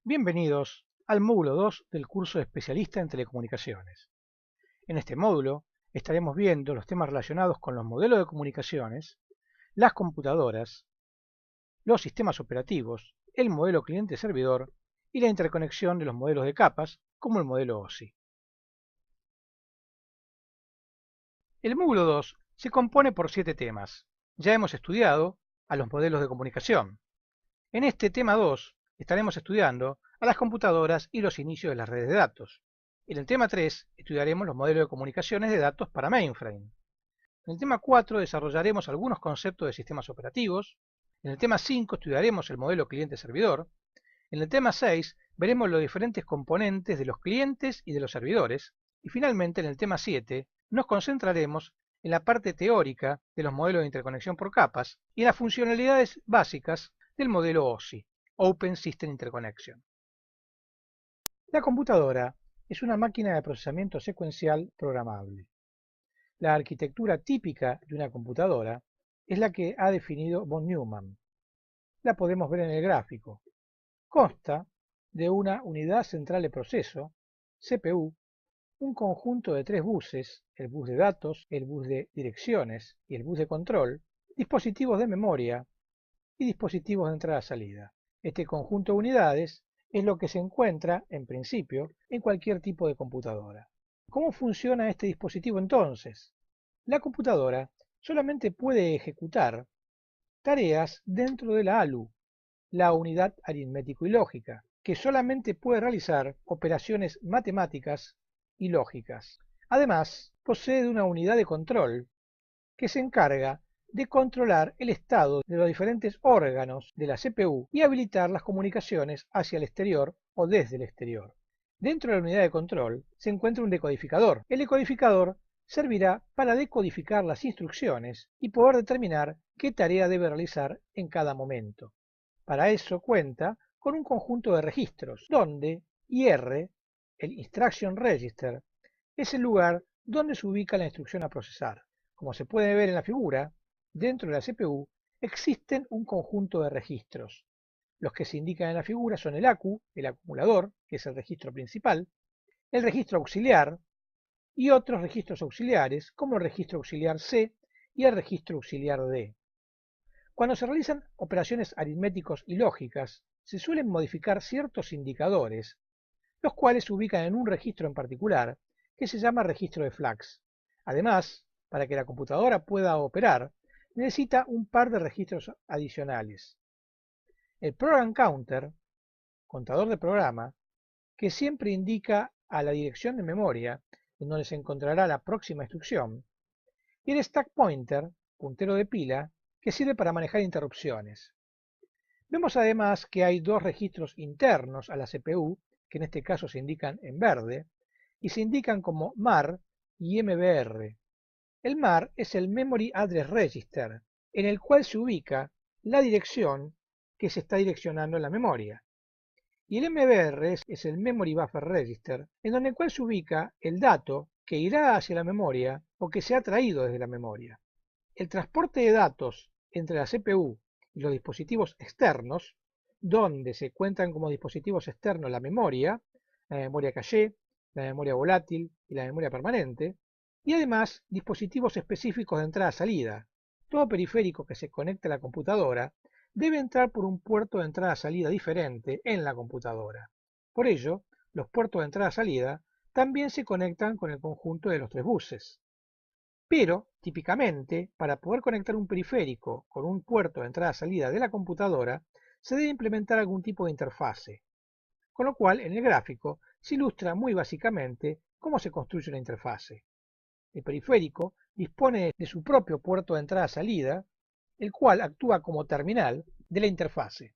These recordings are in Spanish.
Bienvenidos al módulo 2 del curso de especialista en telecomunicaciones. En este módulo estaremos viendo los temas relacionados con los modelos de comunicaciones, las computadoras, los sistemas operativos, el modelo cliente-servidor y la interconexión de los modelos de capas, como el modelo OSI. El módulo 2 se compone por 7 temas. Ya hemos estudiado a los modelos de comunicación. En este tema 2 estaremos estudiando a las computadoras y los inicios de las redes de datos. En el tema 3 estudiaremos los modelos de comunicaciones de datos para mainframe. En el tema 4 desarrollaremos algunos conceptos de sistemas operativos. En el tema 5 estudiaremos el modelo cliente-servidor. En el tema 6 veremos los diferentes componentes de los clientes y de los servidores. Y finalmente en el tema 7 nos concentraremos en la parte teórica de los modelos de interconexión por capas y en las funcionalidades básicas del modelo OSI, Open System Interconnection. La computadora es una máquina de procesamiento secuencial programable. La arquitectura típica de una computadora es la que ha definido von Neumann. La podemos ver en el gráfico. Consta de una unidad central de proceso, CPU, un conjunto de 3 buses, el bus de datos, el bus de direcciones y el bus de control, dispositivos de memoria y dispositivos de entrada-salida. Este conjunto de unidades es lo que se encuentra, en principio, en cualquier tipo de computadora. ¿Cómo funciona este dispositivo entonces? La computadora solamente puede ejecutar tareas dentro de la ALU, la unidad aritmético y lógica, que solamente puede realizar operaciones matemáticas y lógicas. Además, posee una unidad de control que se encarga de controlar el estado de los diferentes órganos de la CPU y habilitar las comunicaciones hacia el exterior o desde el exterior. Dentro de la unidad de control se encuentra un decodificador. El decodificador servirá para decodificar las instrucciones y poder determinar qué tarea debe realizar en cada momento. Para eso cuenta con un conjunto de registros, donde IR, el Instruction Register, es el lugar donde se ubica la instrucción a procesar. Como se puede ver en la figura, dentro de la CPU existen un conjunto de registros. Los que se indican en la figura son el ACU, el acumulador, que es el registro principal, el registro auxiliar y otros registros auxiliares como el registro auxiliar C y el registro auxiliar D. Cuando se realizan operaciones aritméticos y lógicas, se suelen modificar ciertos indicadores, los cuales se ubican en un registro en particular que se llama registro de flags. Además, para que la computadora pueda operar, necesita un par de registros adicionales. El Program Counter, contador de programa, que siempre indica a la dirección de memoria en donde se encontrará la próxima instrucción, y el Stack Pointer, puntero de pila, que sirve para manejar interrupciones. Vemos además que hay 2 registros internos a la CPU, que en este caso se indican en verde, y se indican como MAR y MBR. El MAR es el Memory Address Register, en el cual se ubica la dirección que se está direccionando en la memoria. Y el MBR es el Memory Buffer Register, en el cual se ubica el dato que irá hacia la memoria o que se ha traído desde la memoria. El transporte de datos entre la CPU y los dispositivos externos, donde se cuentan como dispositivos externos la memoria caché, la memoria volátil y la memoria permanente, y además dispositivos específicos de entrada-salida. Todo periférico que se conecte a la computadora debe entrar por un puerto de entrada-salida diferente en la computadora. Por ello, los puertos de entrada-salida también se conectan con el conjunto de los 3 buses. Pero, típicamente, para poder conectar un periférico con un puerto de entrada-salida de la computadora, se debe implementar algún tipo de interfase. Con lo cual, en el gráfico, se ilustra muy básicamente cómo se construye una interfase. El periférico dispone de su propio puerto de entrada-salida, el cual actúa como terminal de la interfase,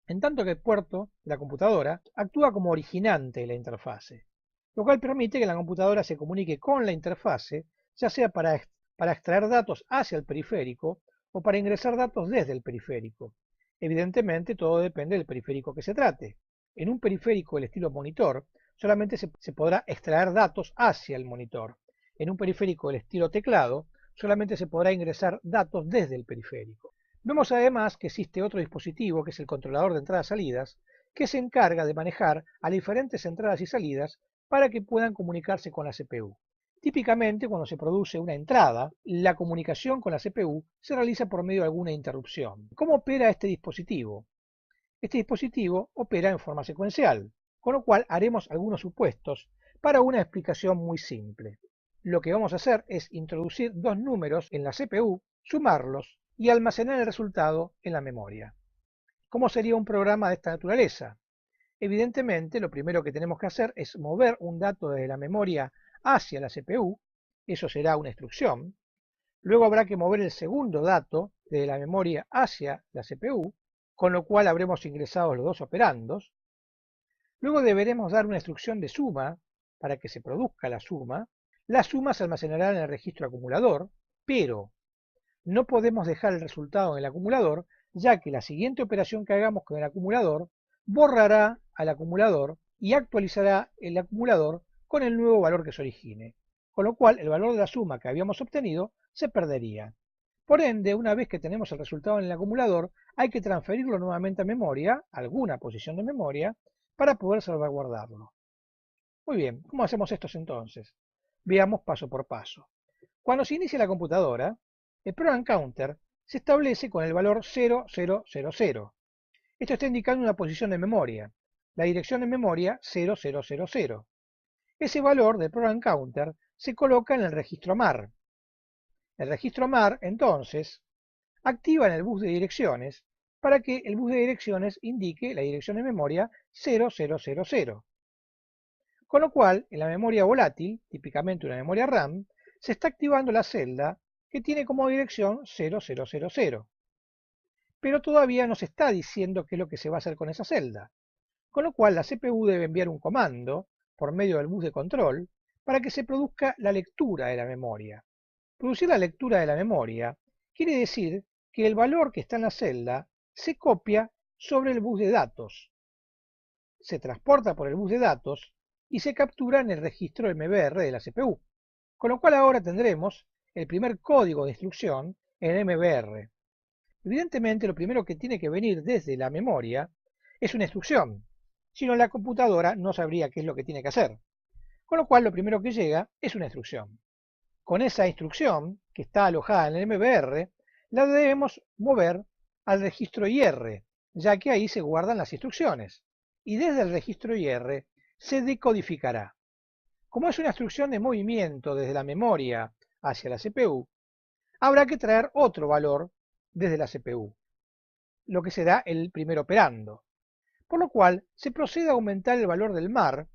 en tanto que el puerto de la computadora actúa como originante de la interfase, lo cual permite que la computadora se comunique con la interfase, ya sea para extraer datos hacia el periférico o para ingresar datos desde el periférico. Evidentemente, todo depende del periférico que se trate. En un periférico del estilo monitor, solamente se podrá extraer datos hacia el monitor. En un periférico del estilo teclado, solamente se podrá ingresar datos desde el periférico. Vemos además que existe otro dispositivo, que es el controlador de entradas-salidas, que se encarga de manejar a diferentes entradas y salidas para que puedan comunicarse con la CPU. Típicamente, cuando se produce una entrada, la comunicación con la CPU se realiza por medio de alguna interrupción. ¿Cómo opera este dispositivo? Este dispositivo opera en forma secuencial, con lo cual haremos algunos supuestos para una explicación muy simple. Lo que vamos a hacer es introducir dos números en la CPU, sumarlos y almacenar el resultado en la memoria. ¿Cómo sería un programa de esta naturaleza? Evidentemente, lo primero que tenemos que hacer es mover un dato desde la memoria hacia la CPU, eso será una instrucción. Luego habrá que mover el segundo dato desde la memoria hacia la CPU, con lo cual habremos ingresado los dos operandos. Luego deberemos dar una instrucción de suma para que se produzca la suma. La suma se almacenará en el registro acumulador, pero no podemos dejar el resultado en el acumulador, ya que la siguiente operación que hagamos con el acumulador borrará al acumulador y actualizará el acumulador con el nuevo valor que se origine, con lo cual el valor de la suma que habíamos obtenido se perdería. Por ende, una vez que tenemos el resultado en el acumulador, hay que transferirlo nuevamente a memoria, a alguna posición de memoria, para poder salvaguardarlo. Muy bien, ¿cómo hacemos esto entonces? Veamos paso por paso. Cuando se inicia la computadora, el program counter se establece con el valor 0000. Esto está indicando una posición de memoria, la dirección de memoria 0000. Ese valor del program counter se coloca en el registro MAR. El registro MAR, entonces, activa en el bus de direcciones para que el bus de direcciones indique la dirección de memoria 0000. Con lo cual, en la memoria volátil, típicamente una memoria RAM, se está activando la celda que tiene como dirección 0000. Pero todavía no se está diciendo qué es lo que se va a hacer con esa celda. Con lo cual, la CPU debe enviar un comando por medio del bus de control para que se produzca la lectura de la memoria. Producir la lectura de la memoria quiere decir que el valor que está en la celda se copia sobre el bus de datos, se transporta por el bus de datos y se captura en el registro MBR de la CPU. Con lo cual ahora tendremos el primer código de instrucción en MBR. Evidentemente lo primero que tiene que venir desde la memoria es una instrucción, si no la computadora no sabría qué es lo que tiene que hacer. Con lo cual lo primero que llega es una instrucción. Con esa instrucción, que está alojada en el MBR, la debemos mover al registro IR, ya que ahí se guardan las instrucciones, y desde el registro IR se decodificará. Como es una instrucción de movimiento desde la memoria hacia la CPU, habrá que traer otro valor desde la CPU, lo que será el primer operando, por lo cual se procede a aumentar el valor del MAR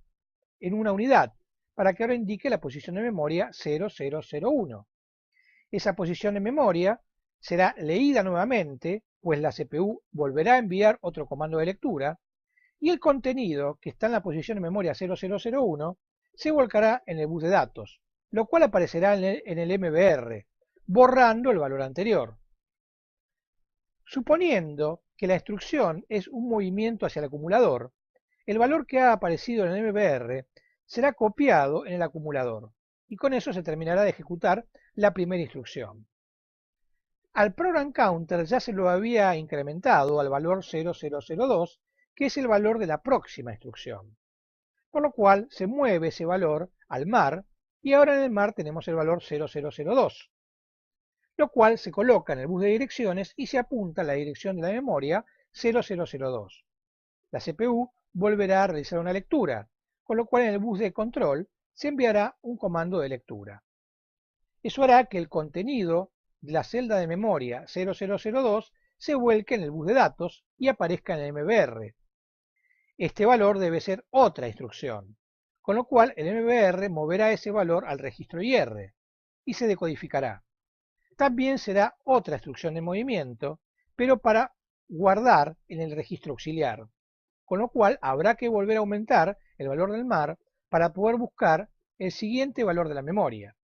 en una unidad, para que ahora indique la posición de memoria 0001. Esa posición de memoria será leída nuevamente, pues la CPU volverá a enviar otro comando de lectura, y el contenido que está en la posición de memoria 0001 se volcará en el bus de datos, lo cual aparecerá en el MBR, borrando el valor anterior. Suponiendo que la instrucción es un movimiento hacia el acumulador, el valor que ha aparecido en el MBR será copiado en el acumulador, y con eso se terminará de ejecutar la primera instrucción. Al program counter ya se lo había incrementado al valor 0002, que es el valor de la próxima instrucción. Por lo cual se mueve ese valor al MAR, y ahora en el MAR tenemos el valor 0002, lo cual se coloca en el bus de direcciones y se apunta a la dirección de la memoria 0002. La CPU volverá a realizar una lectura, con lo cual en el bus de control se enviará un comando de lectura. Eso hará que el contenido de la celda de memoria 0002 se vuelque en el bus de datos y aparezca en el MBR. Este valor debe ser otra instrucción, con lo cual el MBR moverá ese valor al registro IR y se decodificará. También será otra instrucción de movimiento, pero para guardar en el registro auxiliar, con lo cual habrá que volver a aumentar el valor del MAR para poder buscar el siguiente valor de la memoria.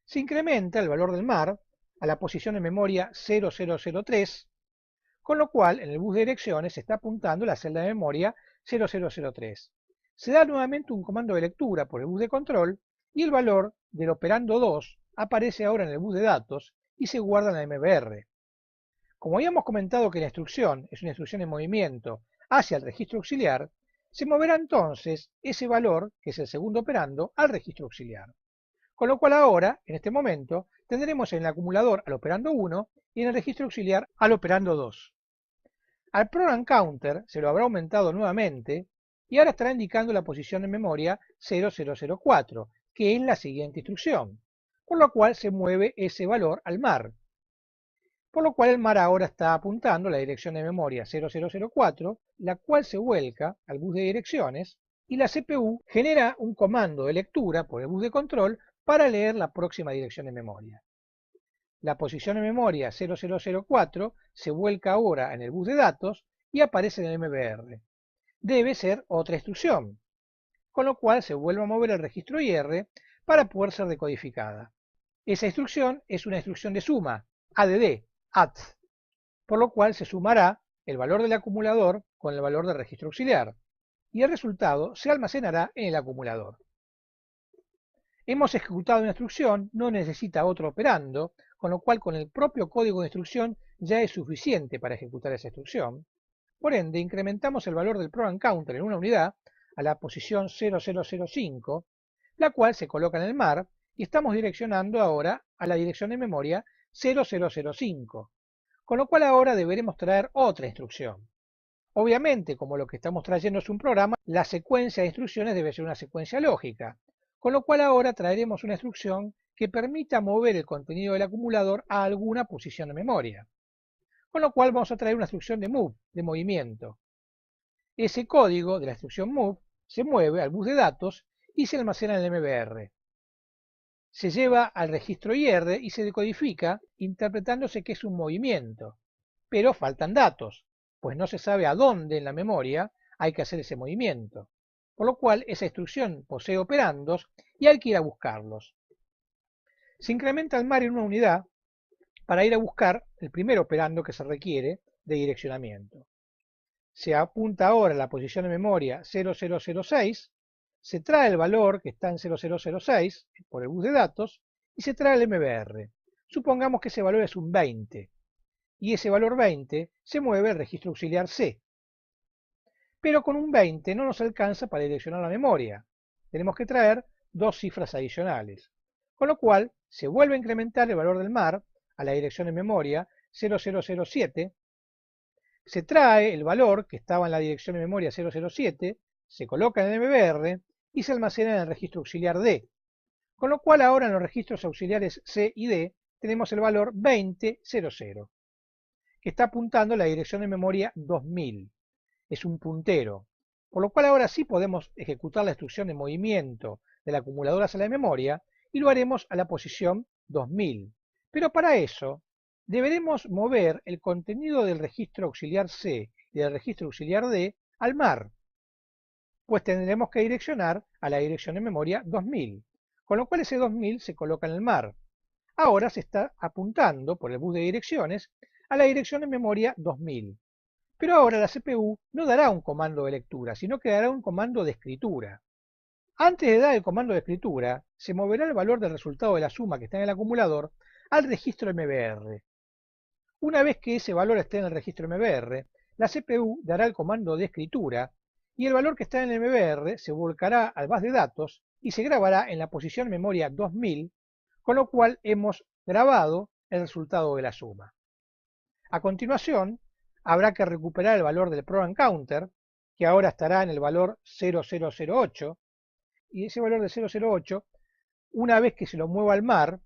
Se incrementa el valor del MAR a la posición de memoria 0003, con lo cual en el bus de direcciones se está apuntando la celda de memoria 0003. Se da nuevamente un comando de lectura por el bus de control y el valor del operando 2 aparece ahora en el bus de datos y se guarda en la MBR. Como habíamos comentado que la instrucción es una instrucción en movimiento hacia el registro auxiliar, se moverá entonces ese valor, que es el segundo operando, al registro auxiliar. Con lo cual ahora, en este momento, tendremos en el acumulador al operando 1 y en el registro auxiliar al operando 2. Al program counter se lo habrá aumentado nuevamente y ahora estará indicando la posición en memoria 0004, que es la siguiente instrucción, por lo cual se mueve ese valor al MAR. Por lo cual el MAR ahora está apuntando la dirección de memoria 0004, la cual se vuelca al bus de direcciones y la CPU genera un comando de lectura por el bus de control para leer la próxima dirección de memoria. La posición en memoria 0004 se vuelca ahora en el bus de datos y aparece en el MBR. Debe ser otra instrucción, con lo cual se vuelve a mover el registro IR para poder ser decodificada. Esa instrucción es una instrucción de suma, ADD, por lo cual se sumará el valor del acumulador con el valor del registro auxiliar, y el resultado se almacenará en el acumulador. Hemos ejecutado una instrucción, no necesita otro operando, con lo cual con el propio código de instrucción ya es suficiente para ejecutar esa instrucción. Por ende, incrementamos el valor del program counter en una unidad a la posición 0005, la cual se coloca en el MAR, y estamos direccionando ahora a la dirección de memoria 0005, con lo cual ahora deberemos traer otra instrucción. Obviamente, como lo que estamos trayendo es un programa, la secuencia de instrucciones debe ser una secuencia lógica, con lo cual ahora traeremos una instrucción que permita mover el contenido del acumulador a alguna posición de memoria. Con lo cual vamos a traer una instrucción de move, de movimiento. Ese código de la instrucción move se mueve al bus de datos y se almacena en el MBR. Se lleva al registro IR y se decodifica interpretándose que es un movimiento, pero faltan datos, pues no se sabe a dónde en la memoria hay que hacer ese movimiento, por lo cual esa instrucción posee operandos y hay que ir a buscarlos. Se incrementa el MAR en una unidad para ir a buscar el primer operando que se requiere de direccionamiento. Se apunta ahora a la posición de memoria 0006, se trae el valor que está en 0006 por el bus de datos y se trae el MBR. Supongamos que ese valor es un 20 y ese valor 20 se mueve al registro auxiliar C. Pero con un 20 no nos alcanza para direccionar la memoria. Tenemos que traer dos cifras adicionales, con lo cual se vuelve a incrementar el valor del MAR a la dirección de memoria 0007, se trae el valor que estaba en la dirección de memoria 007, se coloca en el MBR y se almacena en el registro auxiliar D, con lo cual ahora en los registros auxiliares C y D tenemos el valor 2000, que está apuntando a la dirección de memoria 2000. Es un puntero, por lo cual ahora sí podemos ejecutar la instrucción de movimiento del acumulador hacia la memoria y lo haremos a la posición 2000. Pero para eso deberemos mover el contenido del registro auxiliar C y del registro auxiliar D al MAR, pues tendremos que direccionar a la dirección de memoria 2000, con lo cual ese 2000 se coloca en el MAR. Ahora se está apuntando por el bus de direcciones a la dirección de memoria 2000. Pero ahora la CPU no dará un comando de lectura, sino que dará un comando de escritura. Antes de dar el comando de escritura, se moverá el valor del resultado de la suma que está en el acumulador al registro MBR. Una vez que ese valor esté en el registro MBR, la CPU dará el comando de escritura y el valor que está en el MBR se volcará al bus de datos y se grabará en la posición memoria 2000, con lo cual hemos grabado el resultado de la suma. A continuación, habrá que recuperar el valor del program counter, que ahora estará en el valor 0008, y ese valor de 008, una vez que se lo mueva al MAR,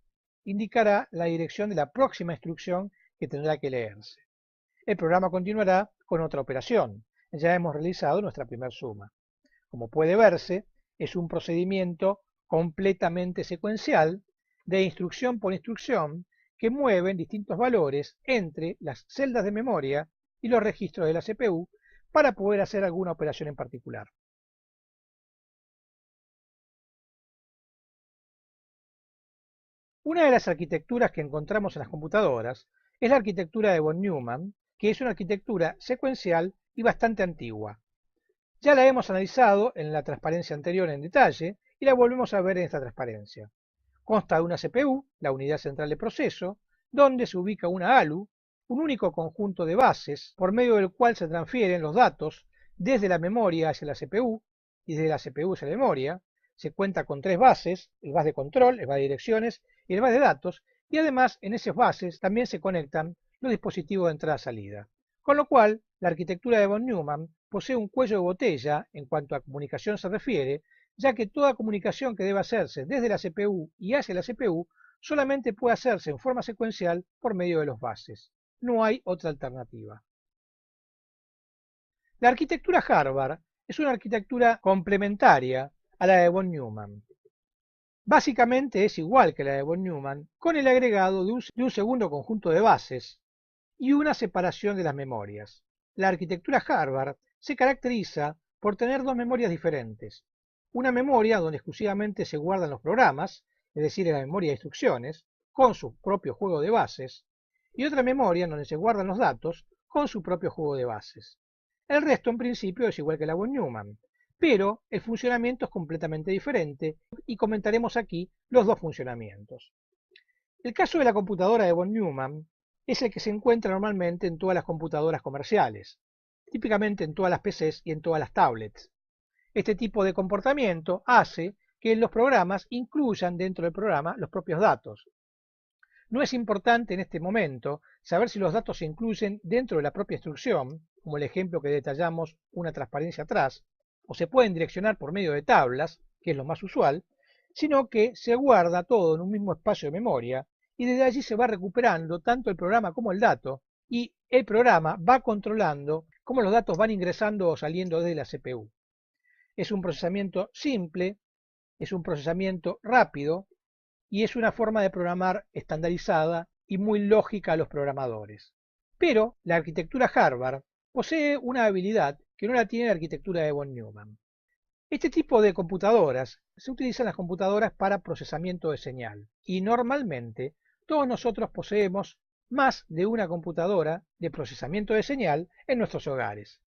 indicará la dirección de la próxima instrucción que tendrá que leerse. El programa continuará con otra operación. Ya hemos realizado nuestra primera suma. Como puede verse, es un procedimiento completamente secuencial, de instrucción por instrucción, que mueven distintos valores entre las celdas de memoria y los registros de la CPU para poder hacer alguna operación en particular. Una de las arquitecturas que encontramos en las computadoras es la arquitectura de von Neumann, que es una arquitectura secuencial y bastante antigua. Ya la hemos analizado en la transparencia anterior en detalle y la volvemos a ver en esta transparencia. Consta de una CPU, la unidad central de proceso, donde se ubica una ALU, un único conjunto de bases por medio del cual se transfieren los datos desde la memoria hacia la CPU y desde la CPU hacia la memoria. Se cuenta con 3 bases, el bus de control, el bus de direcciones y el bus de datos, y además en esas bases también se conectan los dispositivos de entrada-salida. Con lo cual, la arquitectura de von Neumann posee un cuello de botella en cuanto a comunicación se refiere, ya que toda comunicación que debe hacerse desde la CPU y hacia la CPU solamente puede hacerse en forma secuencial por medio de los buses. No hay otra alternativa. La arquitectura Harvard es una arquitectura complementaria a la de von Neumann. Básicamente es igual que la de von Neumann, con el agregado de un segundo conjunto de bases y una separación de las memorias. La arquitectura Harvard se caracteriza por tener dos memorias diferentes. Una memoria donde exclusivamente se guardan los programas, es decir, la memoria de instrucciones, con su propio juego de bases, y otra memoria donde se guardan los datos con su propio juego de bases. El resto en principio es igual que la von Neumann, pero el funcionamiento es completamente diferente y comentaremos aquí los dos funcionamientos. El caso de la computadora de von Neumann es el que se encuentra normalmente en todas las computadoras comerciales, típicamente en todas las PCs y en todas las tablets. Este tipo de comportamiento hace que los programas incluyan dentro del programa los propios datos. No es importante en este momento saber si los datos se incluyen dentro de la propia instrucción, como el ejemplo que detallamos una transparencia atrás, o se pueden direccionar por medio de tablas, que es lo más usual, sino que se guarda todo en un mismo espacio de memoria y desde allí se va recuperando tanto el programa como el dato, y el programa va controlando cómo los datos van ingresando o saliendo desde la CPU. Es un procesamiento simple, es un procesamiento rápido y es una forma de programar estandarizada y muy lógica a los programadores. Pero la arquitectura Harvard posee una habilidad que no la tiene la arquitectura de von Neumann. Este tipo de computadoras se utilizan las computadoras para procesamiento de señal y normalmente todos nosotros poseemos más de una computadora de procesamiento de señal en nuestros hogares.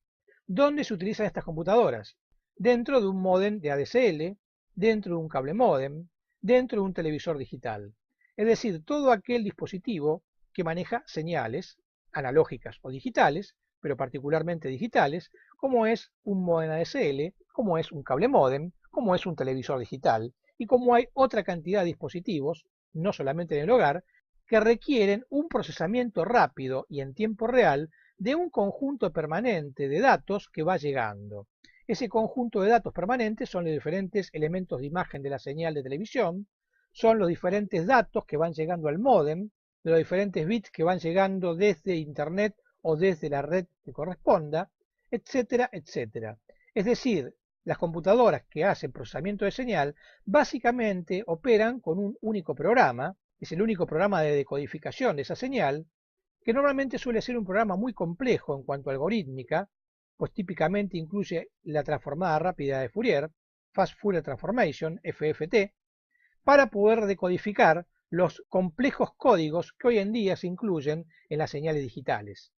¿Dónde se utilizan estas computadoras? Dentro de un módem de ADSL, dentro de un cable módem, dentro de un televisor digital. Es decir, todo aquel dispositivo que maneja señales analógicas o digitales, pero particularmente digitales, como es un módem ADSL, como es un cable módem, como es un televisor digital, y como hay otra cantidad de dispositivos, no solamente en el hogar, que requieren un procesamiento rápido y en tiempo real de un conjunto permanente de datos que va llegando. Ese conjunto de datos permanentes son los diferentes elementos de imagen de la señal de televisión, son los diferentes datos que van llegando al módem, de los diferentes bits que van llegando desde Internet o desde la red que corresponda, etcétera, etcétera. Es decir, las computadoras que hacen procesamiento de señal básicamente operan con un único programa, es el único programa de decodificación de esa señal, que normalmente suele ser un programa muy complejo en cuanto a algorítmica, pues típicamente incluye la transformada rápida de Fourier, Fast Fourier Transformation, FFT, para poder decodificar los complejos códigos que hoy en día se incluyen en las señales digitales.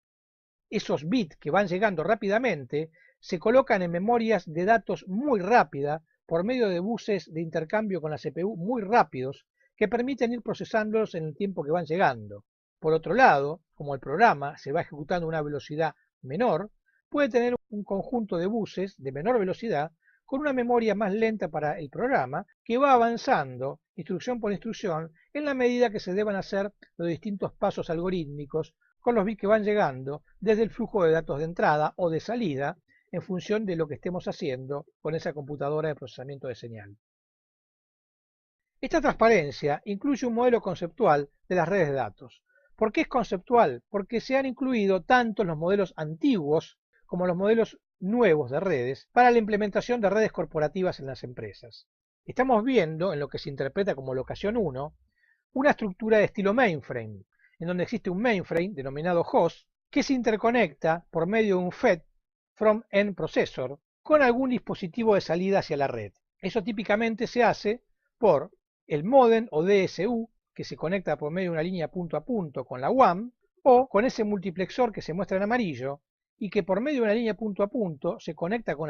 Esos bits que van llegando rápidamente se colocan en memorias de datos muy rápida por medio de buses de intercambio con la CPU muy rápidos que permiten ir procesándolos en el tiempo que van llegando. Por otro lado, como el programa se va ejecutando a una velocidad menor, puede tener un conjunto de buses de menor velocidad con una memoria más lenta para el programa que va avanzando instrucción por instrucción en la medida que se deban hacer los distintos pasos algorítmicos con los bits que van llegando desde el flujo de datos de entrada o de salida en función de lo que estemos haciendo con esa computadora de procesamiento de señal. Esta transparencia incluye un modelo conceptual de las redes de datos. ¿Por qué es conceptual? Porque se han incluido tanto los modelos antiguos como los modelos nuevos de redes para la implementación de redes corporativas en las empresas. Estamos viendo, en lo que se interpreta como locación 1, una estructura de estilo mainframe, en donde existe un mainframe denominado host que se interconecta por medio de un FET, From End Processor, con algún dispositivo de salida hacia la red. Eso típicamente se hace por el módem o DSU que se conecta por medio de una línea punto a punto con la WAN o con ese multiplexor que se muestra en amarillo y que por medio de una línea punto a punto se conecta con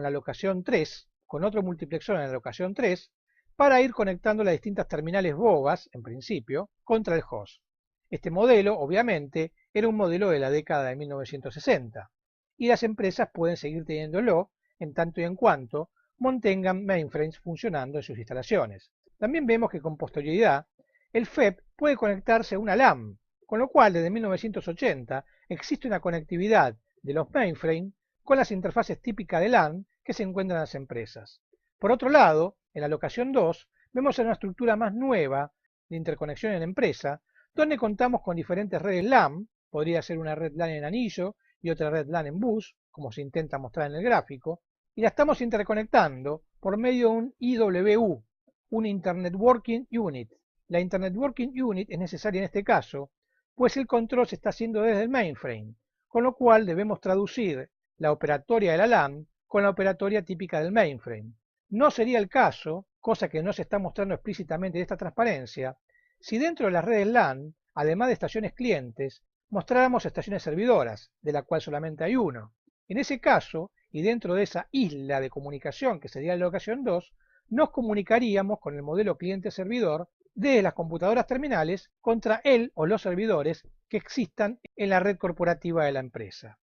la locación 3, con otro multiplexor en la locación 3, para ir conectando las distintas terminales bogas, en principio, contra el host. Este modelo, obviamente, era un modelo de la década de 1960. y las empresas pueden seguir teniéndolo en tanto y en cuanto mantengan mainframes funcionando en sus instalaciones. También vemos que con posterioridad el FEP puede conectarse a una LAN, con lo cual desde 1980 existe una conectividad de los mainframes con las interfaces típicas de LAN que se encuentran en las empresas. Por otro lado, en la locación 2 vemos una estructura más nueva de interconexión en empresa, donde contamos con diferentes redes LAN, podría ser una red LAN en anillo y otra red LAN en bus, como se intenta mostrar en el gráfico, y la estamos interconectando por medio de un IWU, un Internet Working Unit. La Internet Working Unit es necesaria en este caso, pues el control se está haciendo desde el mainframe, con lo cual debemos traducir la operatoria de la LAN con la operatoria típica del mainframe. No sería el caso, cosa que no se está mostrando explícitamente de esta transparencia, si dentro de las redes LAN, además de estaciones clientes, mostráramos estaciones servidoras, de la cual solamente hay uno. En ese caso, y dentro de esa isla de comunicación que sería la locación 2, nos comunicaríamos con el modelo cliente-servidor de las computadoras terminales contra él o los servidores que existan en la red corporativa de la empresa.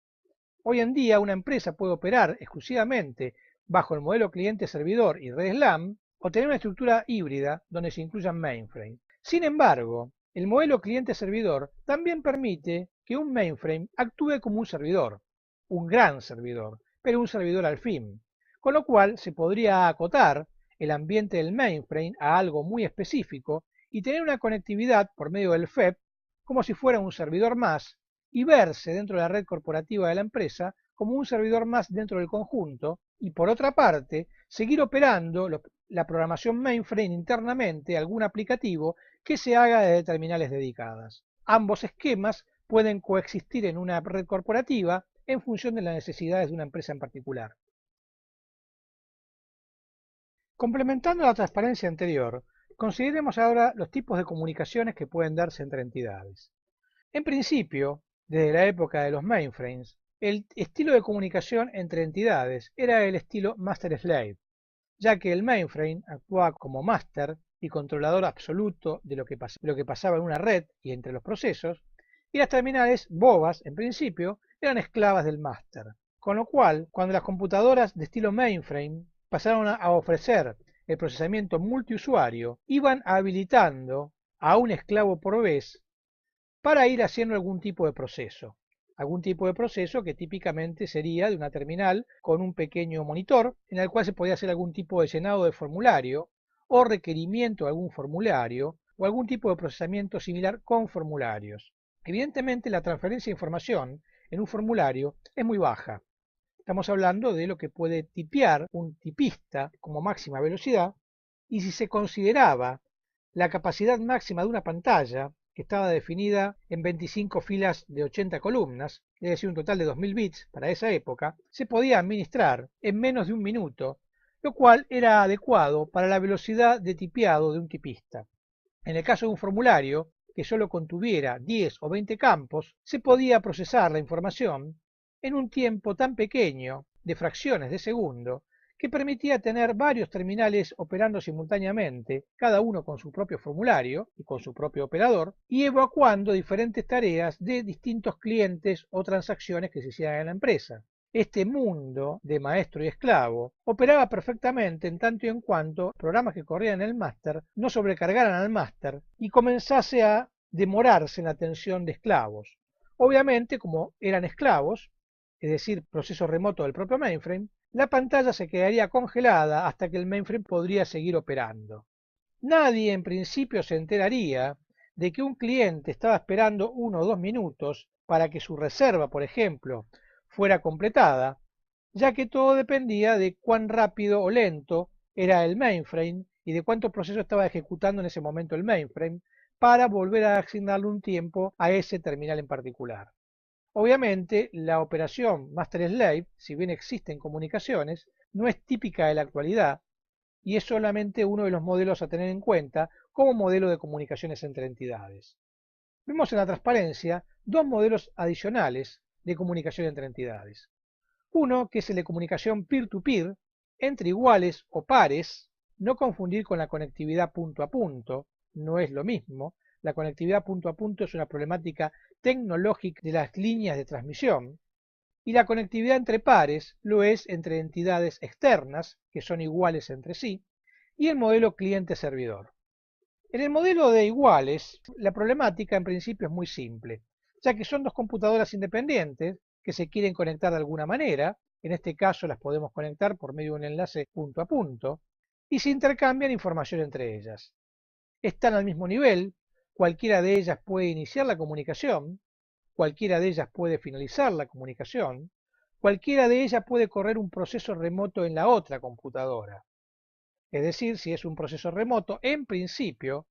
Hoy en día una empresa puede operar exclusivamente bajo el modelo cliente-servidor y redes LAN o tener una estructura híbrida donde se incluyan mainframe. Sin embargo, el modelo cliente-servidor también permite que un mainframe actúe como un servidor, un gran servidor, pero un servidor al fin, con lo cual se podría acotar el ambiente del mainframe a algo muy específico y tener una conectividad por medio del FEP como si fuera un servidor más y verse dentro de la red corporativa de la empresa como un servidor más dentro del conjunto y por otra parte seguir operando la programación mainframe internamente algún aplicativo que se haga de terminales dedicadas. Ambos esquemas pueden coexistir en una red corporativa en función de las necesidades de una empresa en particular. Complementando la transparencia anterior, consideremos ahora los tipos de comunicaciones que pueden darse entre entidades. En principio, desde la época de los mainframes, el estilo de comunicación entre entidades era el estilo master-slave, ya que el mainframe actuaba como máster y controlador absoluto de lo que pasaba en una red y entre los procesos, y las terminales bobas, en principio, eran esclavas del máster. Con lo cual, cuando las computadoras de estilo mainframe pasaron a ofrecer el procesamiento multiusuario, iban habilitando a un esclavo por vez para ir haciendo algún tipo de proceso que típicamente sería de una terminal con un pequeño monitor en el cual se podía hacer algún tipo de llenado de formulario o requerimiento de algún formulario o algún tipo de procesamiento similar con formularios. Evidentemente la transferencia de información en un formulario es muy baja. Estamos hablando de lo que puede tipear un tipista como máxima velocidad y si se consideraba la capacidad máxima de una pantalla que estaba definida en 25 filas de 80 columnas, es decir, un total de 2000 bits para esa época, se podía administrar en menos de un minuto, lo cual era adecuado para la velocidad de tipeado de un tipista. En el caso de un formulario que solo contuviera 10 o 20 campos, se podía procesar la información en un tiempo tan pequeño, de fracciones de segundo, que permitía tener varios terminales operando simultáneamente, cada uno con su propio formulario y con su propio operador, y evacuando diferentes tareas de distintos clientes o transacciones que se hicieran en la empresa. Este mundo de maestro y esclavo operaba perfectamente en tanto y en cuanto programas que corrían en el máster no sobrecargaran al máster y comenzase a demorarse en la atención de esclavos. Obviamente, como eran esclavos, es decir, proceso remoto del propio mainframe, la pantalla se quedaría congelada hasta que el mainframe podría seguir operando. Nadie en principio se enteraría de que un cliente estaba esperando 1 o 2 minutos para que su reserva, por ejemplo, fuera completada, ya que todo dependía de cuán rápido o lento era el mainframe y de cuántos procesos estaba ejecutando en ese momento el mainframe para volver a asignarle un tiempo a ese terminal en particular. Obviamente, la operación master-slave, si bien existen comunicaciones, no es típica de la actualidad y es solamente uno de los modelos a tener en cuenta como modelo de comunicaciones entre entidades. Vemos en la transparencia dos modelos adicionales de comunicación entre entidades. Uno que es el de comunicación peer-to-peer, entre iguales o pares, no confundir con la conectividad punto a punto, no es lo mismo. La conectividad punto a punto es una problemática tecnológica de las líneas de transmisión y la conectividad entre pares lo es entre entidades externas, que son iguales entre sí, y el modelo cliente-servidor. En el modelo de iguales, la problemática en principio es muy simple, ya que son dos computadoras independientes que se quieren conectar de alguna manera, en este caso las podemos conectar por medio de un enlace punto a punto, y se intercambian información entre ellas. Están al mismo nivel, cualquiera de ellas puede iniciar la comunicación, cualquiera de ellas puede finalizar la comunicación, cualquiera de ellas puede correr un proceso remoto en la otra computadora. Es decir, si es un proceso remoto, en principio,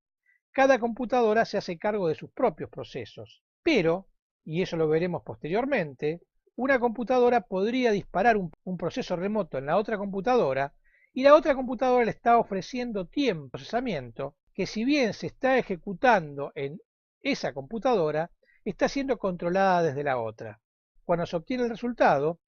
cada computadora se hace cargo de sus propios procesos. Pero, y eso lo veremos posteriormente, una computadora podría disparar un proceso remoto en la otra computadora y la otra computadora le está ofreciendo tiempo de procesamiento que, si bien se está ejecutando en esa computadora, está siendo controlada desde la otra. Cuando se obtiene el resultado,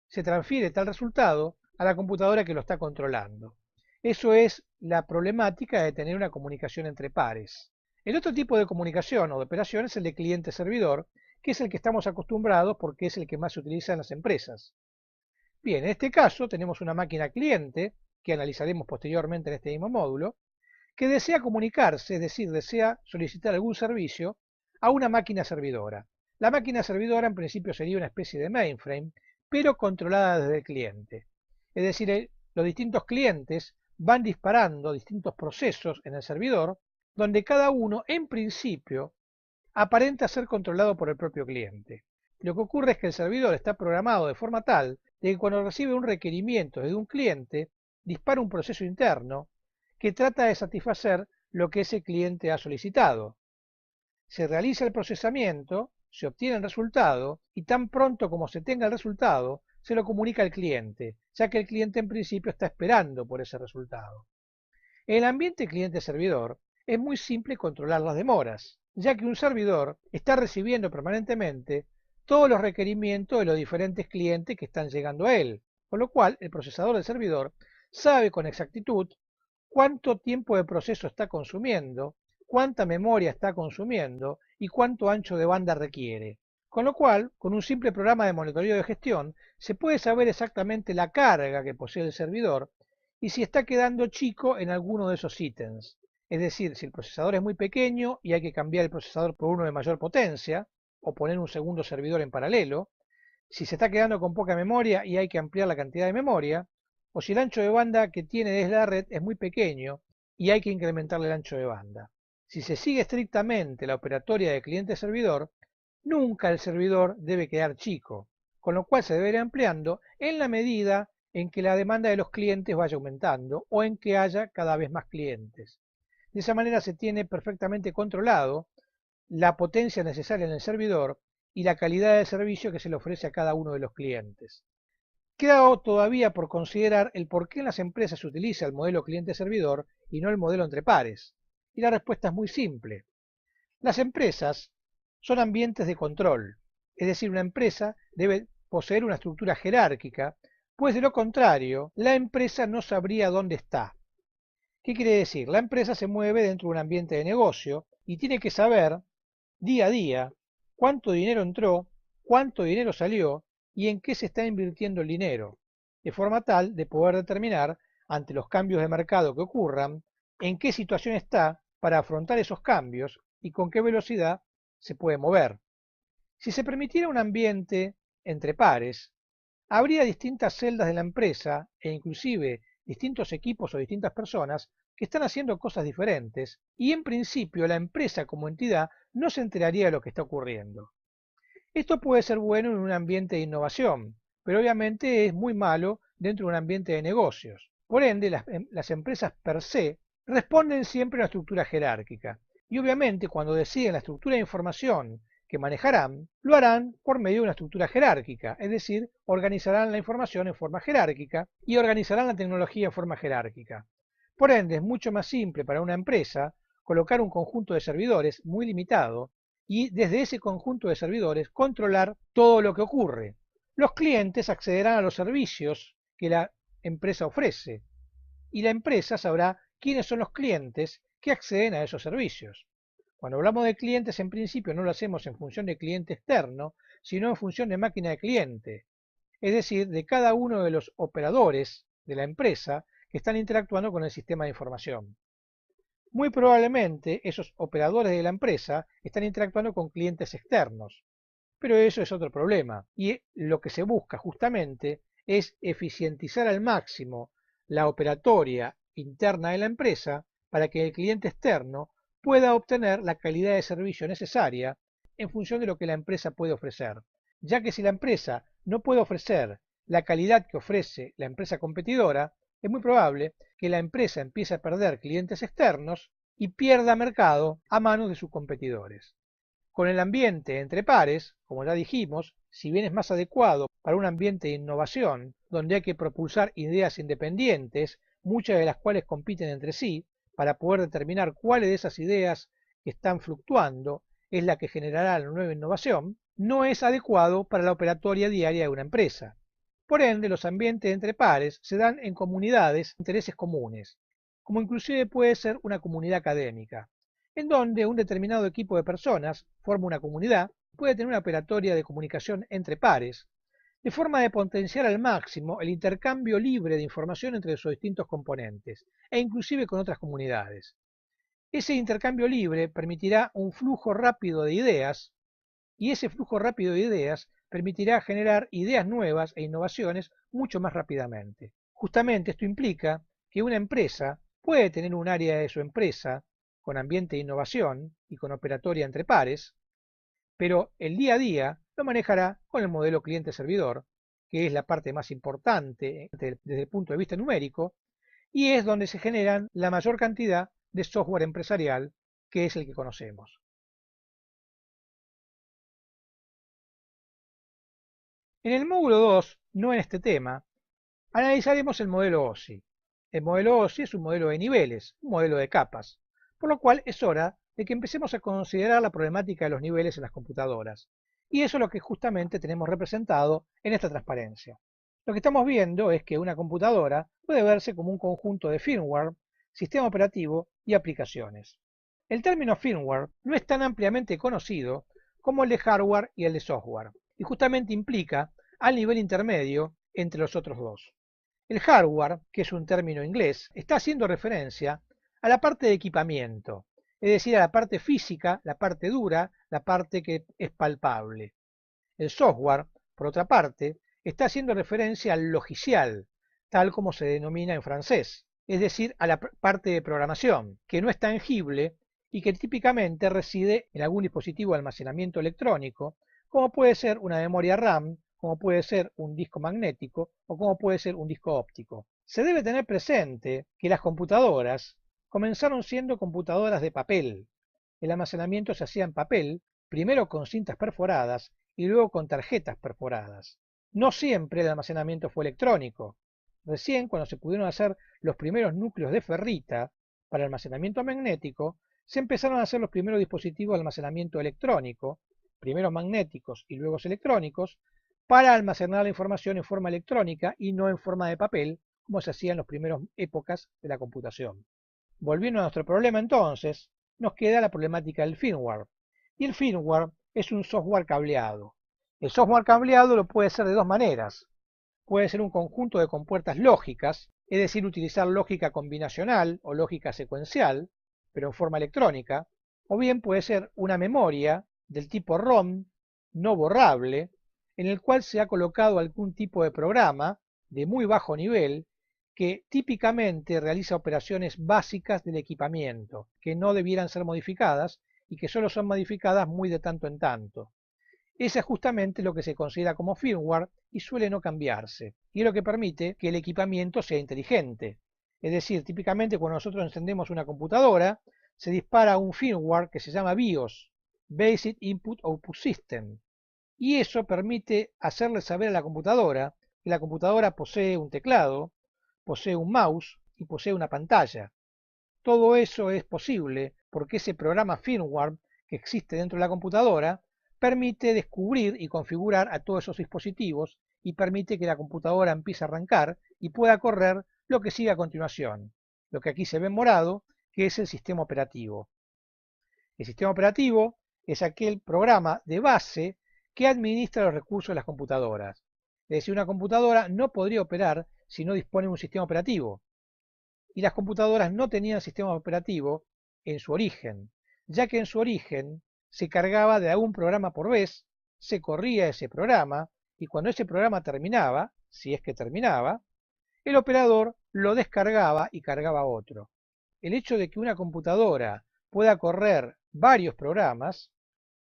se transfiere tal resultado a la computadora que lo está controlando. Eso es la problemática de tener una comunicación entre pares. El otro tipo de comunicación o de operación es el de cliente-servidor, que es el que estamos acostumbrados porque es el que más se utiliza en las empresas. Bien, en este caso tenemos una máquina cliente, que analizaremos posteriormente en este mismo módulo, que desea comunicarse, es decir, desea solicitar algún servicio a una máquina servidora. La máquina servidora en principio sería una especie de mainframe, pero controlada desde el cliente. Es decir, los distintos clientes van disparando distintos procesos en el servidor, donde cada uno, en principio, aparenta ser controlado por el propio cliente. Lo que ocurre es que el servidor está programado de forma tal de que cuando recibe un requerimiento de un cliente, dispara un proceso interno que trata de satisfacer lo que ese cliente ha solicitado. Se realiza el procesamiento, se obtiene el resultado y tan pronto como se tenga el resultado, se lo comunica al cliente, ya que el cliente en principio está esperando por ese resultado. En el ambiente cliente-servidor es muy simple controlar las demoras, ya que un servidor está recibiendo permanentemente todos los requerimientos de los diferentes clientes que están llegando a él, con lo cual el procesador del servidor sabe con exactitud cuánto tiempo de proceso está consumiendo, cuánta memoria está consumiendo y cuánto ancho de banda requiere. Con lo cual, con un simple programa de monitoreo de gestión, se puede saber exactamente la carga que posee el servidor y si está quedando chico en alguno de esos ítems. Es decir, si el procesador es muy pequeño y hay que cambiar el procesador por uno de mayor potencia, o poner un segundo servidor en paralelo, si se está quedando con poca memoria y hay que ampliar la cantidad de memoria, o si el ancho de banda que tiene desde la red es muy pequeño y hay que incrementarle el ancho de banda. Si se sigue estrictamente la operatoria de cliente-servidor, nunca el servidor debe quedar chico, con lo cual se debe ir ampliando en la medida en que la demanda de los clientes vaya aumentando o en que haya cada vez más clientes. De esa manera se tiene perfectamente controlado la potencia necesaria en el servidor y la calidad de servicio que se le ofrece a cada uno de los clientes. Queda todavía por considerar el por qué en las empresas se utiliza el modelo cliente-servidor y no el modelo entre pares. Y la respuesta es muy simple. Las empresas son ambientes de control, es decir, una empresa debe poseer una estructura jerárquica, pues de lo contrario, la empresa no sabría dónde está. ¿Qué quiere decir? La empresa se mueve dentro de un ambiente de negocio y tiene que saber día a día cuánto dinero entró, cuánto dinero salió y en qué se está invirtiendo el dinero, de forma tal de poder determinar, ante los cambios de mercado que ocurran, en qué situación está para afrontar esos cambios y con qué velocidad se puede mover. Si se permitiera un ambiente entre pares, habría distintas celdas de la empresa e inclusive distintos equipos o distintas personas que están haciendo cosas diferentes y en principio la empresa como entidad no se enteraría de lo que está ocurriendo. Esto puede ser bueno en un ambiente de innovación, pero obviamente es muy malo dentro de un ambiente de negocios. Por ende, las empresas per se responden siempre a una estructura jerárquica y obviamente cuando deciden la estructura de información que manejarán, lo harán por medio de una estructura jerárquica, es decir, organizarán la información en forma jerárquica y organizarán la tecnología en forma jerárquica. Por ende, es mucho más simple para una empresa colocar un conjunto de servidores muy limitado y desde ese conjunto de servidores controlar todo lo que ocurre. Los clientes accederán a los servicios que la empresa ofrece y la empresa sabrá quiénes son los clientes que acceden a esos servicios. Cuando hablamos de clientes, en principio no lo hacemos en función de cliente externo, sino en función de máquina de cliente. es decir, de cada uno de los operadores de la empresa que están interactuando con el sistema de información. Muy probablemente esos operadores de la empresa están interactuando con clientes externos, pero eso es otro problema, y lo que se busca justamente es eficientizar al máximo la operatoria interna de la empresa para que el cliente externo pueda obtener la calidad de servicio necesaria en función de lo que la empresa puede ofrecer, ya que si la empresa no puede ofrecer la calidad que ofrece la empresa competidora, es muy probable que la empresa empiece a perder clientes externos y pierda mercado a manos de sus competidores. Con el ambiente entre pares, como ya dijimos, si bien es más adecuado para un ambiente de innovación, donde hay que propulsar ideas independientes, muchas de las cuales compiten entre sí, para poder determinar cuáles de esas ideas que están fluctuando es la que generará la nueva innovación, no es adecuado para la operatoria diaria de una empresa. Por ende, los ambientes entre pares se dan en comunidades de intereses comunes, como inclusive puede ser una comunidad académica, en donde un determinado equipo de personas forma una comunidad, puede tener una operatoria de comunicación entre pares, de forma de potenciar al máximo el intercambio libre de información entre sus distintos componentes, e inclusive con otras comunidades. Ese intercambio libre permitirá un flujo rápido de ideas, y ese flujo rápido de ideas permitirá generar ideas nuevas e innovaciones mucho más rápidamente. Justamente esto implica que una empresa puede tener un área de su empresa con ambiente de innovación y con operatoria entre pares, pero el día a día lo manejará con el modelo cliente-servidor, que es la parte más importante desde el punto de vista numérico, y es donde se generan la mayor cantidad de software empresarial, que es el que conocemos. En el módulo 2, no en este tema, analizaremos el modelo OSI. El modelo OSI es un modelo de niveles, un modelo de capas, por lo cual es hora de que empecemos a considerar la problemática de los niveles en las computadoras. Y eso es lo que justamente tenemos representado en esta transparencia. Lo que estamos viendo es que una computadora puede verse como un conjunto de firmware, sistema operativo y aplicaciones. El término firmware no es tan ampliamente conocido como el de hardware y el de software, y justamente implica al nivel intermedio entre los otros dos. El hardware, que es un término inglés, está haciendo referencia a la parte de equipamiento, es decir, a la parte física, la parte dura, la parte que es palpable. El software, por otra parte, está haciendo referencia al logicial, tal como se denomina en francés, es decir, a la parte de programación, que no es tangible y que típicamente reside en algún dispositivo de almacenamiento electrónico, como puede ser una memoria RAM, como puede ser un disco magnético o como puede ser un disco óptico. Se debe tener presente que las computadoras comenzaron siendo computadoras de papel. El almacenamiento se hacía en papel, primero con cintas perforadas y luego con tarjetas perforadas. No siempre el almacenamiento fue electrónico. Recién cuando se pudieron hacer los primeros núcleos de ferrita para almacenamiento magnético, se empezaron a hacer los primeros dispositivos de almacenamiento electrónico, primero magnéticos y luego electrónicos, para almacenar la información en forma electrónica y no en forma de papel, como se hacía en las primeras épocas de la computación. Volviendo a nuestro problema entonces, nos queda la problemática del firmware. Y el firmware es un software cableado. El software cableado lo puede ser de dos maneras. Puede ser un conjunto de compuertas lógicas, es decir, utilizar lógica combinacional o lógica secuencial, pero en forma electrónica, o bien puede ser una memoria del tipo ROM no borrable, en el cual se ha colocado algún tipo de programa de muy bajo nivel que típicamente realiza operaciones básicas del equipamiento, que no debieran ser modificadas y que solo son modificadas muy de tanto en tanto. Ese es justamente lo que se considera como firmware y suele no cambiarse, y es lo que permite que el equipamiento sea inteligente. Es decir, típicamente cuando nosotros encendemos una computadora, se dispara un firmware que se llama BIOS, Basic Input Output System, y eso permite hacerle saber a la computadora que la computadora posee un teclado, posee un mouse y posee una pantalla. Todo eso es posible porque ese programa firmware que existe dentro de la computadora permite descubrir y configurar a todos esos dispositivos y permite que la computadora empiece a arrancar y pueda correr lo que sigue a continuación, lo que aquí se ve en morado, que es el sistema operativo. El sistema operativo es aquel programa de base que administra los recursos de las computadoras. Es decir, una computadora no podría operar si no dispone de un sistema operativo. Y las computadoras no tenían sistema operativo en su origen, ya que en su origen se cargaba de algún programa por vez, se corría ese programa, y cuando ese programa terminaba, si es que terminaba, el operador lo descargaba y cargaba otro. El hecho de que una computadora pueda correr varios programas,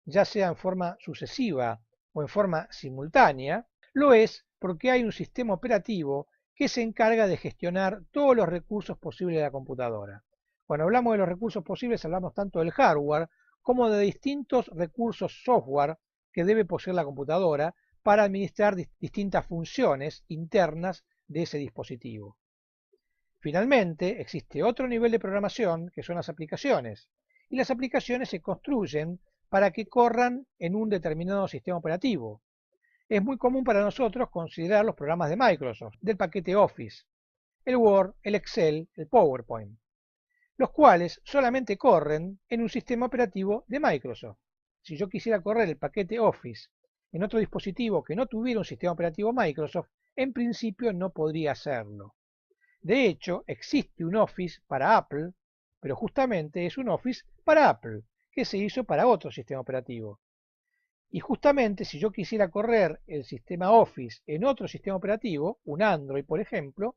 ya sea en forma sucesiva o en forma simultánea, lo es porque hay un sistema operativo que se encarga de gestionar todos los recursos posibles de la computadora. Cuando hablamos de los recursos posibles hablamos tanto del hardware como de distintos recursos software que debe poseer la computadora para administrar distintas funciones internas de ese dispositivo. Finalmente, existe otro nivel de programación que son las aplicaciones, y las aplicaciones se construyen para que corran en un determinado sistema operativo. Es muy común para nosotros considerar los programas de Microsoft, del paquete Office, el Word, el Excel, el PowerPoint, los cuales solamente corren en un sistema operativo de Microsoft. Si yo quisiera correr el paquete Office en otro dispositivo que no tuviera un sistema operativo Microsoft, en principio no podría hacerlo. De hecho, existe un Office para Apple, pero justamente es un Office para Apple, que se hizo para otro sistema operativo. Y justamente si yo quisiera correr el sistema Office en otro sistema operativo, un Android por ejemplo,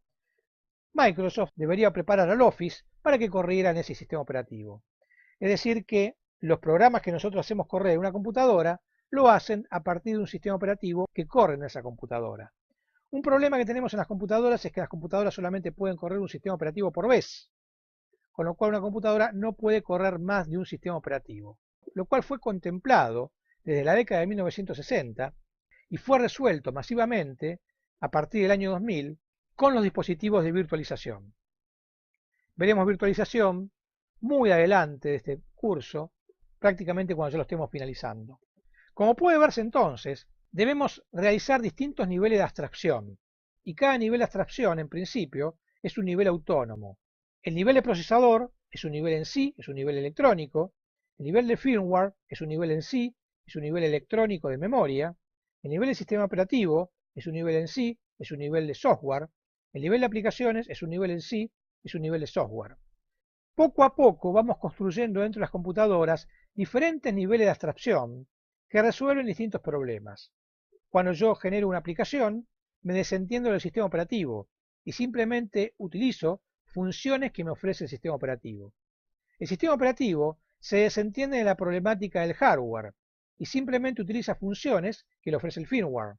Microsoft debería preparar al Office para que corriera en ese sistema operativo. Es decir que los programas que nosotros hacemos correr en una computadora lo hacen a partir de un sistema operativo que corre en esa computadora. Un problema que tenemos en las computadoras es que las computadoras solamente pueden correr un sistema operativo por vez, con lo cual una computadora no puede correr más de un sistema operativo, lo cual fue contemplado desde la década de 1960 y fue resuelto masivamente a partir del año 2000 con los dispositivos de virtualización. Veremos virtualización muy adelante de este curso, prácticamente cuando ya lo estemos finalizando. Como puede verse entonces, debemos realizar distintos niveles de abstracción, y cada nivel de abstracción, en principio, es un nivel autónomo. El nivel de procesador es un nivel en sí, es un nivel electrónico. El nivel de firmware es un nivel en sí, es un nivel electrónico de memoria. El nivel de sistema operativo es un nivel en sí, es un nivel de software. El nivel de aplicaciones es un nivel en sí, es un nivel de software. Poco a poco vamos construyendo dentro de las computadoras diferentes niveles de abstracción que resuelven distintos problemas. Cuando yo genero una aplicación, me desentiendo del sistema operativo y simplemente utilizo funciones que me ofrece el sistema operativo. El sistema operativo se desentiende de la problemática del hardware y simplemente utiliza funciones que le ofrece el firmware.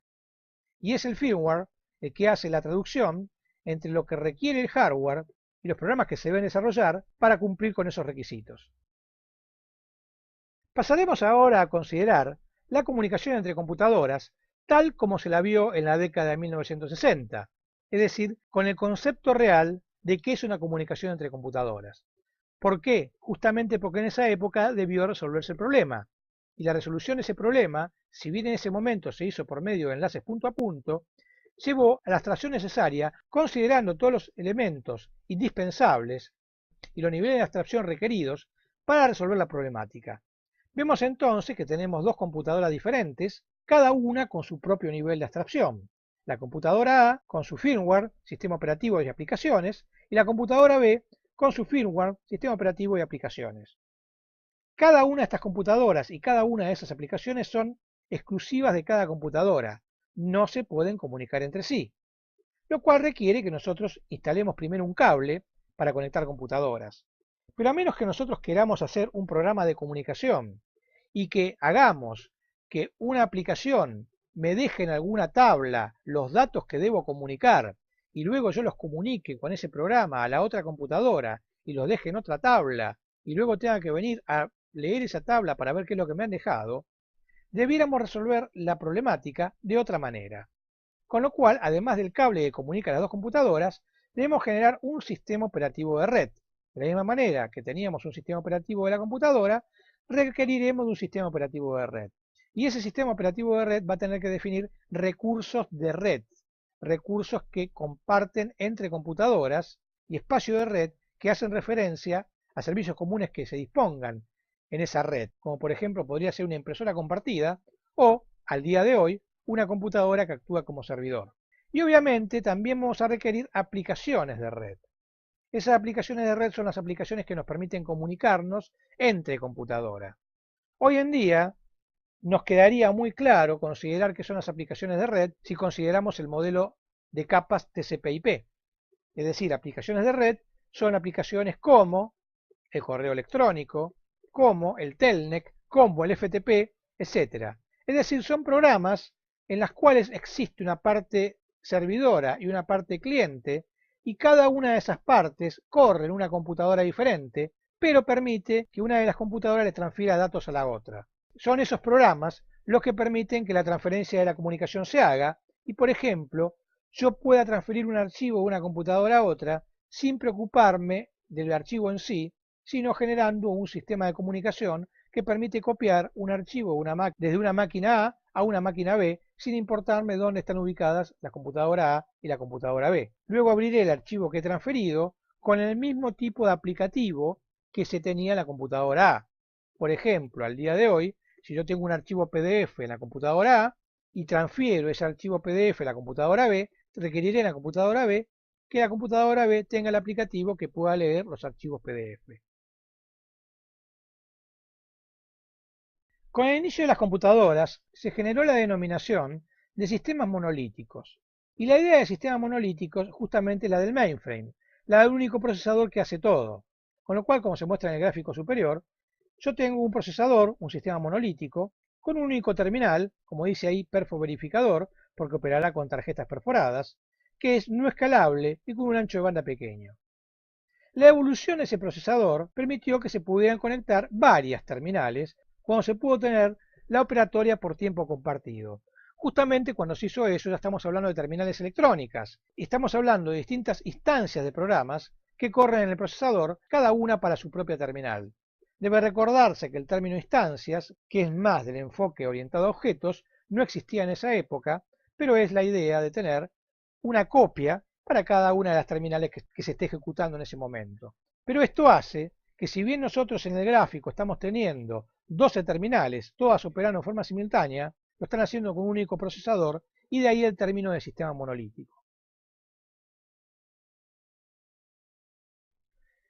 Y es el firmware el que hace la traducción entre lo que requiere el hardware y los programas que se deben desarrollar para cumplir con esos requisitos. Pasaremos ahora a considerar la comunicación entre computadoras tal como se la vio en la década de 1960, es decir, con el concepto real de qué es una comunicación entre computadoras. ¿Por qué? Justamente porque en esa época debió resolverse el problema, y la resolución de ese problema, si bien en ese momento se hizo por medio de enlaces punto a punto, llevó a la abstracción necesaria considerando todos los elementos indispensables y los niveles de abstracción requeridos para resolver la problemática. Vemos entonces que tenemos dos computadoras diferentes, cada una con su propio nivel de abstracción. La computadora A con su firmware, sistema operativo y aplicaciones, y la computadora B con su firmware, sistema operativo y aplicaciones. Cada una de estas computadoras y cada una de esas aplicaciones son exclusivas de cada computadora, no se pueden comunicar entre sí, lo cual requiere que nosotros instalemos primero un cable para conectar computadoras. Pero a menos que nosotros queramos hacer un programa de comunicación y que hagamos que una aplicación me deje en alguna tabla los datos que debo comunicar y luego yo los comunique con ese programa a la otra computadora y los deje en otra tabla y luego tenga que venir a leer esa tabla para ver qué es lo que me han dejado, debiéramos resolver la problemática de otra manera. Con lo cual, además del cable que comunica las dos computadoras, debemos generar un sistema operativo de red. De la misma manera que teníamos un sistema operativo de la computadora, requeriremos de un sistema operativo de red. Y ese sistema operativo de red va a tener que definir recursos de red, recursos que comparten entre computadoras y espacio de red que hacen referencia a servicios comunes que se dispongan en esa red, como por ejemplo podría ser una impresora compartida o, al día de hoy, una computadora que actúa como servidor. Y obviamente también vamos a requerir aplicaciones de red. Esas aplicaciones de red son las aplicaciones que nos permiten comunicarnos entre computadoras. Hoy en día nos quedaría muy claro considerar que son las aplicaciones de red si consideramos el modelo de capas TCP/IP. Es decir, aplicaciones de red son aplicaciones como el correo electrónico, como el Telnet, como el FTP, etc. Es decir, son programas en las cuales existe una parte servidora y una parte cliente, y cada una de esas partes corre en una computadora diferente, pero permite que una de las computadoras le transfiera datos a la otra. Son esos programas los que permiten que la transferencia de la comunicación se haga y, por ejemplo, yo pueda transferir un archivo de una computadora a otra sin preocuparme del archivo en sí, sino generando un sistema de comunicación que permite copiar un archivo desde una máquina A una máquina B sin importarme dónde están ubicadas la computadora A y la computadora B. Luego abriré el archivo que he transferido con el mismo tipo de aplicativo que se tenía en la computadora A. Por ejemplo, al día de hoy, si yo tengo un archivo PDF en la computadora A y transfiero ese archivo PDF a la computadora B, requeriré en la computadora B que la computadora B tenga el aplicativo que pueda leer los archivos PDF. Con el inicio de las computadoras se generó la denominación de sistemas monolíticos. Y la idea de sistemas monolíticos justamente es la del mainframe, la del único procesador que hace todo. Con lo cual, como se muestra en el gráfico superior, yo tengo un procesador, un sistema monolítico, con un único terminal, como dice ahí perfo verificador, porque operará con tarjetas perforadas, que es no escalable y con un ancho de banda pequeño. La evolución de ese procesador permitió que se pudieran conectar varias terminales cuando se pudo tener la operatoria por tiempo compartido. Justamente cuando se hizo eso ya estamos hablando de terminales electrónicas y estamos hablando de distintas instancias de programas que corren en el procesador, cada una para su propia terminal. Debe recordarse que el término instancias, que es más del enfoque orientado a objetos, no existía en esa época, pero es la idea de tener una copia para cada una de las terminales que se esté ejecutando en ese momento. Pero esto hace que si bien nosotros en el gráfico estamos teniendo 12 terminales, todas operando en forma simultánea, lo están haciendo con un único procesador y de ahí el término de sistema monolítico.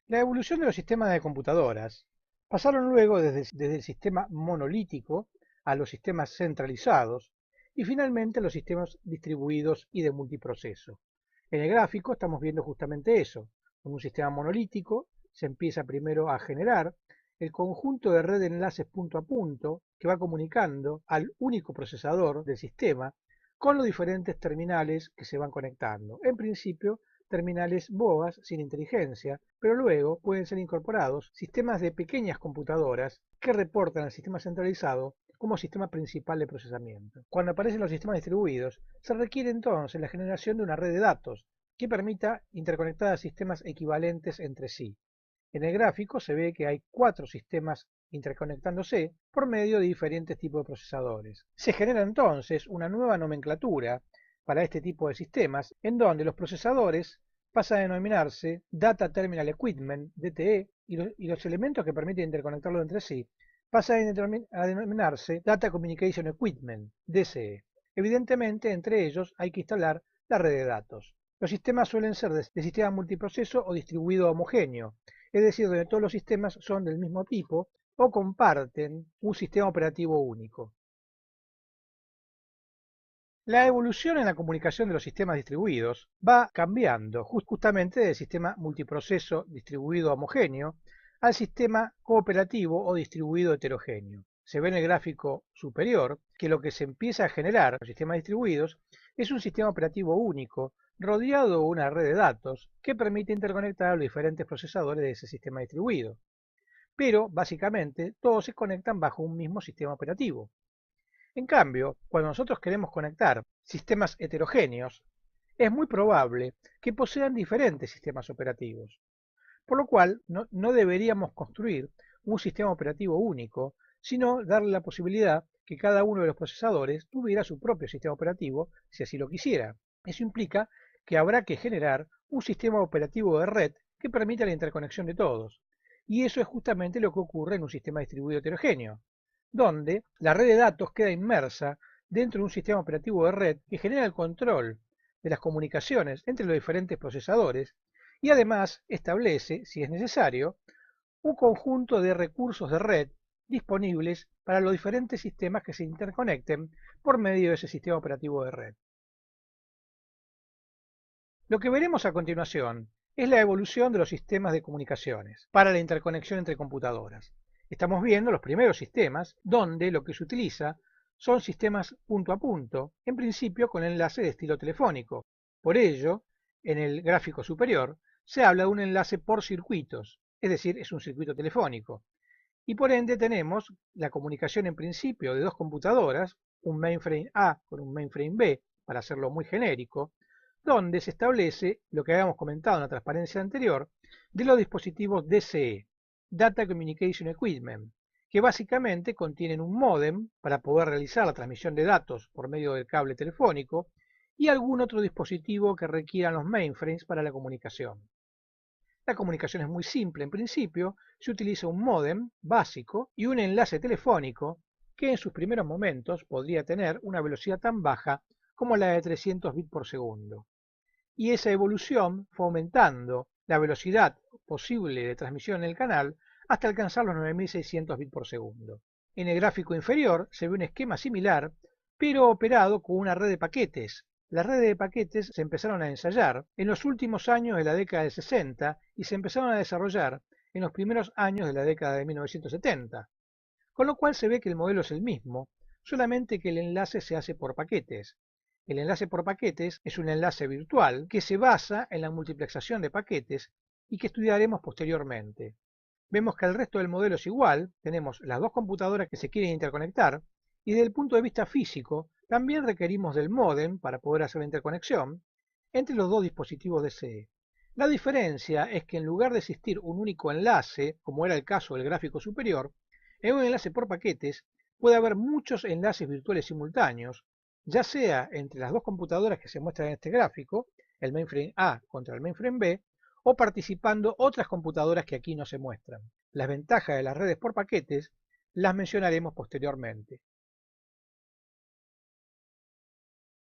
La evolución de los sistemas de computadoras pasaron luego desde el sistema monolítico a los sistemas centralizados y finalmente a los sistemas distribuidos y de multiproceso. En el gráfico estamos viendo justamente eso. Con un sistema monolítico se empieza primero a generar el conjunto de red de enlaces punto a punto que va comunicando al único procesador del sistema con los diferentes terminales que se van conectando. En principio, terminales boas sin inteligencia, pero luego pueden ser incorporados sistemas de pequeñas computadoras que reportan al sistema centralizado como sistema principal de procesamiento. Cuando aparecen los sistemas distribuidos, se requiere entonces la generación de una red de datos que permita interconectar a sistemas equivalentes entre sí. En el gráfico se ve que hay 4 sistemas interconectándose por medio de diferentes tipos de procesadores. Se genera entonces una nueva nomenclatura para este tipo de sistemas en donde los procesadores pasan a denominarse Data Terminal Equipment, DTE, y los elementos que permiten interconectarlos entre sí pasan a denominarse Data Communication Equipment, DCE. Evidentemente, entre ellos hay que instalar la red de datos. Los sistemas suelen ser de sistema multiproceso o distribuido homogéneo, es decir, donde todos los sistemas son del mismo tipo o comparten un sistema operativo único. La evolución en la comunicación de los sistemas distribuidos va cambiando justamente del sistema multiproceso distribuido homogéneo al sistema cooperativo o distribuido heterogéneo. Se ve en el gráfico superior que lo que se empieza a generar en los sistemas distribuidos es un sistema operativo único rodeado de una red de datos que permite interconectar a los diferentes procesadores de ese sistema distribuido. Pero, básicamente, todos se conectan bajo un mismo sistema operativo. En cambio, cuando nosotros queremos conectar sistemas heterogéneos, es muy probable que posean diferentes sistemas operativos, por lo cual no deberíamos construir un sistema operativo único, sino darle la posibilidad que cada uno de los procesadores tuviera su propio sistema operativo si así lo quisiera. Eso implica que habrá que generar un sistema operativo de red que permita la interconexión de todos. Y eso es justamente lo que ocurre en un sistema distribuido heterogéneo, donde la red de datos queda inmersa dentro de un sistema operativo de red que genera el control de las comunicaciones entre los diferentes procesadores y además establece, si es necesario, un conjunto de recursos de red disponibles para los diferentes sistemas que se interconecten por medio de ese sistema operativo de red. Lo que veremos a continuación es la evolución de los sistemas de comunicaciones para la interconexión entre computadoras. Estamos viendo los primeros sistemas donde lo que se utiliza son sistemas punto a punto, en principio con enlace de estilo telefónico. Por ello, en el gráfico superior se habla de un enlace por circuitos, es decir, es un circuito telefónico. Y por ende tenemos la comunicación en principio de dos computadoras, un mainframe A con un mainframe B, para hacerlo muy genérico, donde se establece lo que habíamos comentado en la transparencia anterior de los dispositivos DCE, Data Communication Equipment, que básicamente contienen un módem para poder realizar la transmisión de datos por medio del cable telefónico y algún otro dispositivo que requieran los mainframes para la comunicación. La comunicación es muy simple en principio, se utiliza un módem básico y un enlace telefónico que en sus primeros momentos podría tener una velocidad tan baja como la de 300 bits por segundo. Y esa evolución fue aumentando la velocidad posible de transmisión en el canal hasta alcanzar los 9600 bits por segundo. En el gráfico inferior se ve un esquema similar, pero operado con una red de paquetes. Las redes de paquetes se empezaron a ensayar en los últimos años de la década del 60 y se empezaron a desarrollar en los primeros años de la década de 1970, con lo cual se ve que el modelo es el mismo, solamente que el enlace se hace por paquetes. El enlace por paquetes es un enlace virtual que se basa en la multiplexación de paquetes y que estudiaremos posteriormente. Vemos que el resto del modelo es igual, tenemos las dos computadoras que se quieren interconectar y desde el punto de vista físico también requerimos del módem para poder hacer la interconexión entre los dos dispositivos DCE. La diferencia es que en lugar de existir un único enlace, como era el caso del gráfico superior, en un enlace por paquetes puede haber muchos enlaces virtuales simultáneos, ya sea entre las dos computadoras que se muestran en este gráfico, el mainframe A contra el mainframe B, o participando otras computadoras que aquí no se muestran. Las ventajas de las redes por paquetes las mencionaremos posteriormente.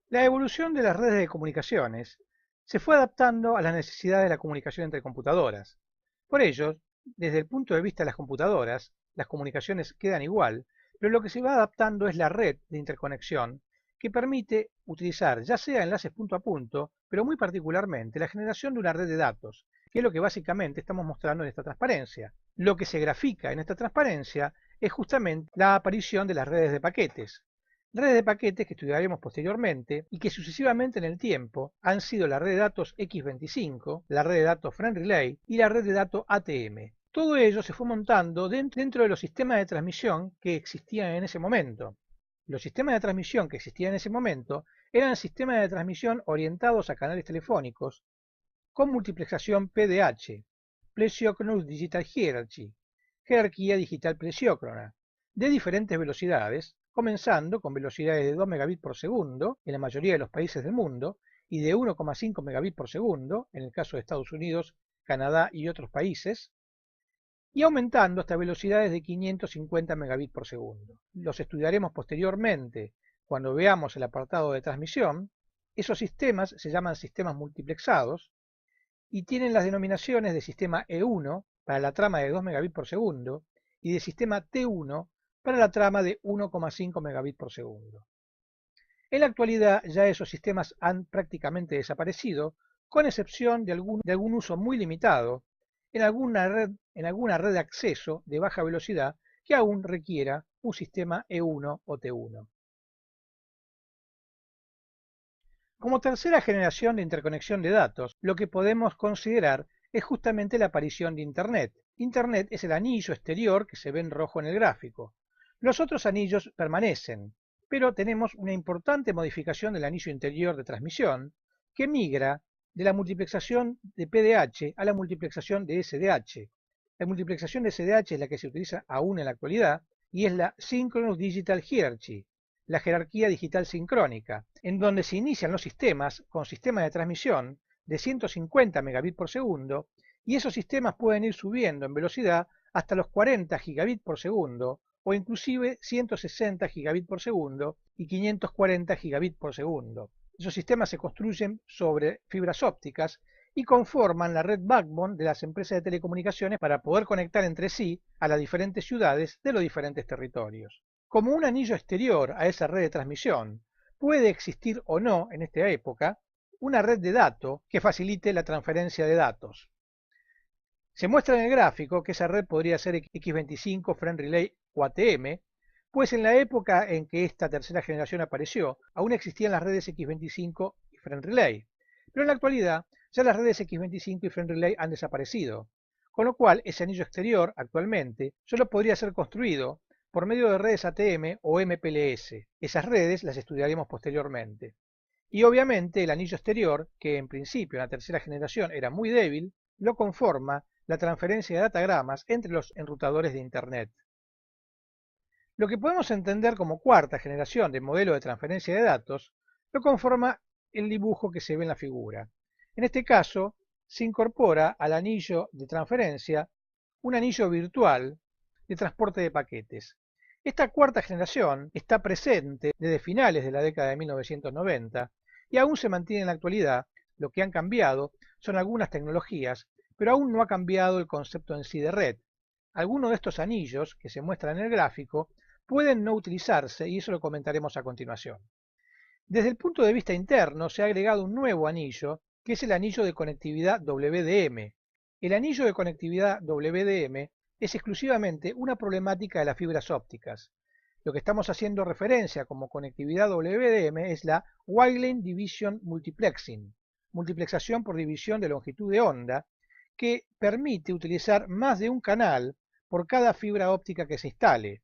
La evolución de las redes de comunicaciones se fue adaptando a las necesidades de la comunicación entre computadoras. Por ello, desde el punto de vista de las computadoras, las comunicaciones quedan igual, pero lo que se va adaptando es la red de interconexión que permite utilizar ya sea enlaces punto a punto, pero muy particularmente la generación de una red de datos, que es lo que básicamente estamos mostrando en esta transparencia. Lo que se grafica en esta transparencia es justamente la aparición de las redes de paquetes. Redes de paquetes que estudiaremos posteriormente y que sucesivamente en el tiempo han sido la red de datos X25, la red de datos Friend Relay y la red de datos ATM. Todo ello se fue montando dentro de los sistemas de transmisión que existían en ese momento. Los sistemas de transmisión que existían en ese momento eran sistemas de transmisión orientados a canales telefónicos con multiplexación PDH, Plesiocronous Digital Hierarchy, jerarquía digital plesiócrona, de diferentes velocidades, comenzando con velocidades de 2 megabits por segundo en la mayoría de los países del mundo y de 1,5 megabits por segundo en el caso de Estados Unidos, Canadá y otros países, y aumentando hasta velocidades de 550 megabits por segundo. Los estudiaremos posteriormente cuando veamos el apartado de transmisión. Esos sistemas se llaman sistemas multiplexados y tienen las denominaciones de sistema E1 para la trama de 2 megabits por segundo y de sistema T1 para la trama de 1,5 megabits por segundo. En la actualidad ya esos sistemas han prácticamente desaparecido, con excepción de algún uso muy limitado en alguna red de acceso de baja velocidad que aún requiera un sistema E1 o T1. Como tercera generación de interconexión de datos, lo que podemos considerar es justamente la aparición de Internet. Internet es el anillo exterior que se ve en rojo en el gráfico. Los otros anillos permanecen, pero tenemos una importante modificación del anillo interior de transmisión que migra de la multiplexación de PDH a la multiplexación de SDH. La multiplexación de SDH es la que se utiliza aún en la actualidad y es la Synchronous Digital Hierarchy, la jerarquía digital sincrónica, en donde se inician los sistemas con sistemas de transmisión de 150 megabits por segundo y esos sistemas pueden ir subiendo en velocidad hasta los 40 gigabits por segundo o inclusive 160 gigabits por segundo y 540 gigabits por segundo. Esos sistemas se construyen sobre fibras ópticas y conforman la red backbone de las empresas de telecomunicaciones para poder conectar entre sí a las diferentes ciudades de los diferentes territorios. Como un anillo exterior a esa red de transmisión, puede existir o no en esta época una red de datos que facilite la transferencia de datos. Se muestra en el gráfico que esa red podría ser X25 Friend Relay o ATM, pues en la época en que esta tercera generación apareció, aún existían las redes X25 y Friend Relay, pero en la actualidad ya las redes X25 y Friend Relay han desaparecido, con lo cual ese anillo exterior actualmente solo podría ser construido por medio de redes ATM o MPLS. Esas redes las estudiaremos posteriormente. Y obviamente el anillo exterior, que en principio en la tercera generación era muy débil, lo conforma la transferencia de datagramas entre los enrutadores de Internet. Lo que podemos entender como cuarta generación de modelo de transferencia de datos lo conforma el dibujo que se ve en la figura. En este caso, se incorpora al anillo de transferencia un anillo virtual de transporte de paquetes. Esta cuarta generación está presente desde finales de la década de 1990 y aún se mantiene en la actualidad. Lo que han cambiado son algunas tecnologías, pero aún no ha cambiado el concepto en sí de red. Algunos de estos anillos que se muestran en el gráfico pueden no utilizarse y eso lo comentaremos a continuación. Desde el punto de vista interno se ha agregado un nuevo anillo que es el anillo de conectividad WDM. El anillo de conectividad WDM es exclusivamente una problemática de las fibras ópticas. Lo que estamos haciendo referencia como conectividad WDM es la Wavelength Division Multiplexing, multiplexación por división de longitud de onda, que permite utilizar más de un canal por cada fibra óptica que se instale.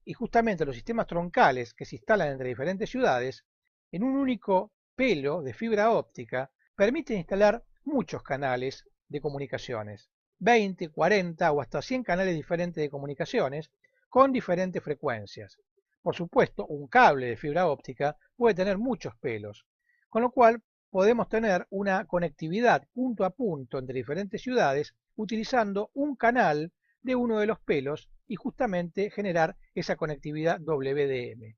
Y justamente los sistemas troncales que se instalan entre diferentes ciudades, en un único pelo de fibra óptica, permiten instalar muchos canales de comunicaciones, 20, 40 o hasta 100 canales diferentes de comunicaciones con diferentes frecuencias. Por supuesto, un cable de fibra óptica puede tener muchos pelos, con lo cual podemos tener una conectividad punto a punto entre diferentes ciudades utilizando un canal de uno de los pelos y justamente generar esa conectividad WDM.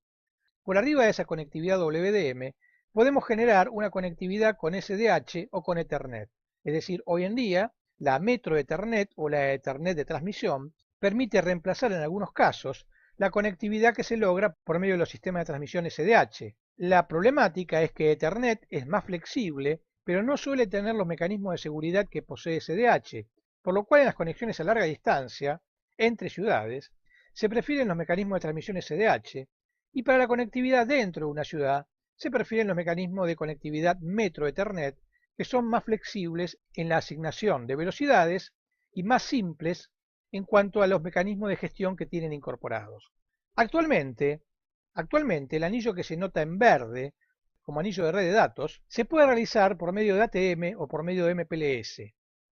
Por arriba de esa conectividad WDM podemos generar una conectividad con SDH o con Ethernet. Es decir, hoy en día la Metro Ethernet o la Ethernet de transmisión permite reemplazar en algunos casos la conectividad que se logra por medio de los sistemas de transmisión SDH. La problemática es que Ethernet es más flexible, pero no suele tener los mecanismos de seguridad que posee SDH, por lo cual en las conexiones a larga distancia entre ciudades se prefieren los mecanismos de transmisión SDH y para la conectividad dentro de una ciudad se prefieren los mecanismos de conectividad Metro Ethernet, que son más flexibles en la asignación de velocidades y más simples en cuanto a los mecanismos de gestión que tienen incorporados. Actualmente el anillo que se nota en verde como anillo de red de datos se puede realizar por medio de ATM o por medio de MPLS.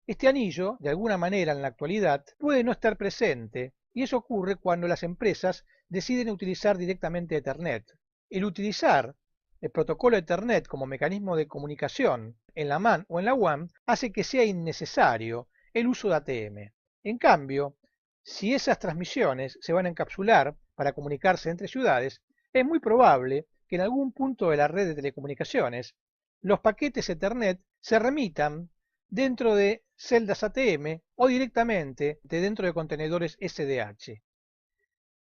Este anillo, de alguna manera en la actualidad, puede no estar presente y eso ocurre cuando las empresas deciden utilizar directamente Ethernet. El utilizar el protocolo Ethernet como mecanismo de comunicación en la MAN o en la WAN hace que sea innecesario el uso de ATM. En cambio, si esas transmisiones se van a encapsular para comunicarse entre ciudades, es muy probable que en algún punto de la red de telecomunicaciones los paquetes Ethernet se remitan dentro de celdas ATM o directamente dentro de contenedores SDH.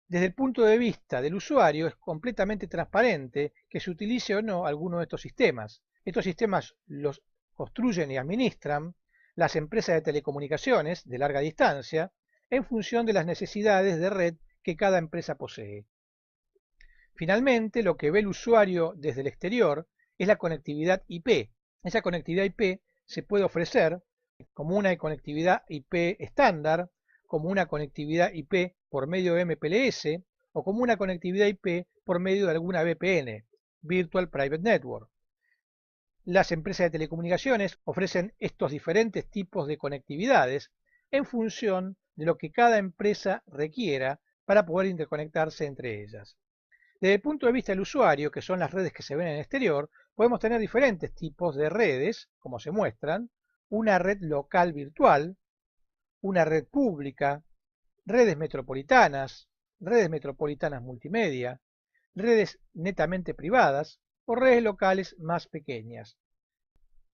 Desde el punto de vista del usuario es completamente transparente que se utilice o no alguno de estos sistemas. Estos sistemas los construyen y administran las empresas de telecomunicaciones de larga distancia en función de las necesidades de red que cada empresa posee. Finalmente, lo que ve el usuario desde el exterior es la conectividad IP. Esa conectividad IP se puede ofrecer como una conectividad IP estándar, como una conectividad IP por medio de MPLS o como una conectividad IP por medio de alguna VPN, Virtual Private Network. Las empresas de telecomunicaciones ofrecen estos diferentes tipos de conectividades en función de lo que cada empresa requiera para poder interconectarse entre ellas. Desde el punto de vista del usuario, que son las redes que se ven en el exterior, podemos tener diferentes tipos de redes, como se muestran, una red local virtual, una red pública, redes metropolitanas, redes metropolitanas multimedia, redes netamente privadas o redes locales más pequeñas.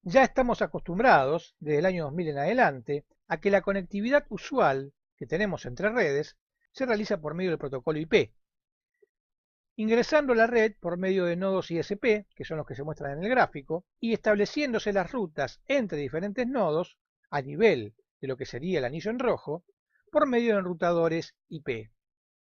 Ya estamos acostumbrados, desde el año 2000 en adelante, a que la conectividad usual que tenemos entre redes se realiza por medio del protocolo IP, ingresando a la red por medio de nodos ISP, que son los que se muestran en el gráfico, y estableciéndose las rutas entre diferentes nodos a nivel de lo que sería el anillo en rojo, por medio de enrutadores IP.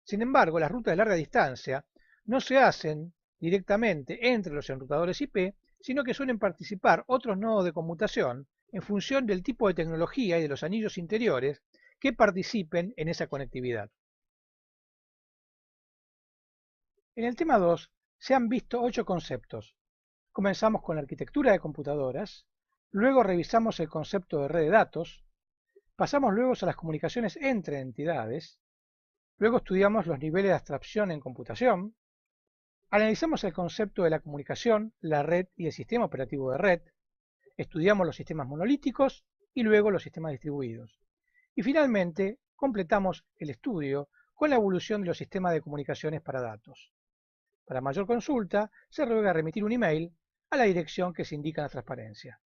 Sin embargo, las rutas de larga distancia no se hacen directamente entre los enrutadores IP, sino que suelen participar otros nodos de conmutación en función del tipo de tecnología y de los anillos interiores que participen en esa conectividad. En el tema 2 se han visto 8 conceptos. Comenzamos con la arquitectura de computadoras, luego revisamos el concepto de red de datos, pasamos luego a las comunicaciones entre entidades, luego estudiamos los niveles de abstracción en computación, analizamos el concepto de la comunicación, la red y el sistema operativo de red, estudiamos los sistemas monolíticos y luego los sistemas distribuidos. Y finalmente completamos el estudio con la evolución de los sistemas de comunicaciones para datos. Para mayor consulta, se ruega remitir un email a la dirección que se indica en la transparencia.